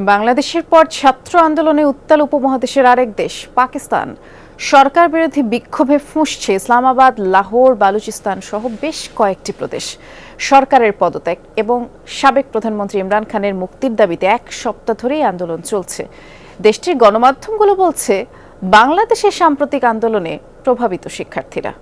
বাংলাদেশের পর ছাত্র আন্দোলনে উত্তাল উপমহাদেশের আরেক দেশ পাকিস্তান। সরকার বিরোধী বিক্ষোভে ফুঁসছে ইসলামাবাদ, লাহোর, বালুচিস্তান সহ বেশ কয়েকটি প্রদেশ। সরকারের পদত্যাগ এবং সাবেক প্রধানমন্ত্রী ইমরান খানের মুক্তির দাবিতে এক সপ্তাহ ধরেই আন্দোলন চলছে। দেশটির গণমাধ্যমগুলো বলছে, বাংলাদেশের সাম্প্রতিক আন্দোলনে প্রভাবিত শিক্ষার্থীরা।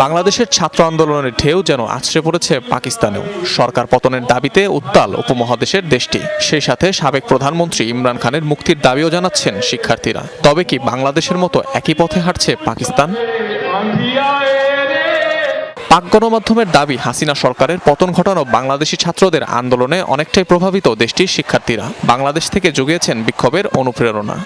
বাংলাদেশের ছাত্র আন্দোলনের ঢেউ যেন আছড়ে পড়েছে পাকিস্তানেও। সরকার পতনের দাবিতে উত্তাল উপমহাদেশের দেশটি। সেই সাথে সাবেক প্রধানমন্ত্রী ইমরান খানের মুক্তির দাবিও জানাচ্ছেন শিক্ষার্থীরা। তবে কি বাংলাদেশের মতো একই পথে হাঁটছে পাকিস্তান? পাক গণমাধ্যমের দাবি, হাসিনা সরকারের পতন ঘটানো বাংলাদেশি ছাত্রদের আন্দোলনে অনেকটাই প্রভাবিত দেশটির শিক্ষার্থীরা। বাংলাদেশ থেকে জুগিয়েছেন বিক্ষোভের অনুপ্রেরণা।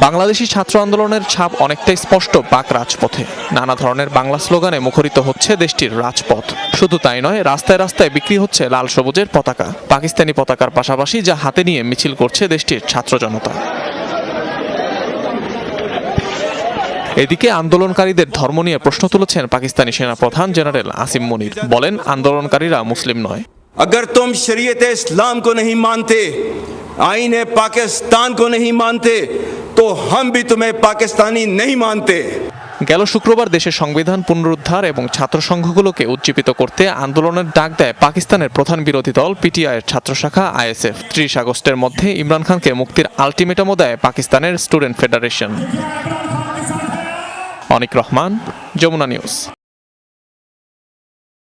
বাংলাদেশি ছাত্র আন্দোলনের ছাপ অনেকটাই স্পষ্ট পাক রাজপথে। নানা ধরনের বাংলা স্লোগানে মুখরিত হচ্ছে দেশটির রাজপথ। শুধু তাই নয়, রাস্তায় রাস্তায় বিক্রি হচ্ছে লাল সবুজের পতাকা। পাকিস্তানি পতাকার পাশাপাশি যা হাতে নিয়ে মিছিল করছে দেশটির ছাত্র জনতা। এদিকে আন্দোলনকারীদের ধর্ম নিয়ে প্রশ্ন তুলেছেন পাকিস্তানি সেনাপ্রধান জেনারেল আসিম মুনির। বলেন, আন্দোলনকারীরা মুসলিম নয়। अगर तुम शरीयत इस्लाम को नहीं मानते, आईन पाकिस्तान को नहीं मानते, तो हम भी तुम्हें पाकिस्तानी नहीं मानते। গেল শুক্রবার দেশের সংবিধান পুনরুদ্ধার এবং ছাত্র সংঘগুলোকে উজ্জীবিত করতে আন্দোলনের ডাক দেয় পাকিস্তানের প্রধান বিরোধী দল পিটিআইয়ের ছাত্র শাখা আইএসএফ। 30 আগস্টের মধ্যে ইমরান খানকে মুক্তির আলটিমেটামও দেয় পাকিস্তানের স্টুডেন্ট ফেডারেশন। অনিক রহমান, যমুনা নিউজ।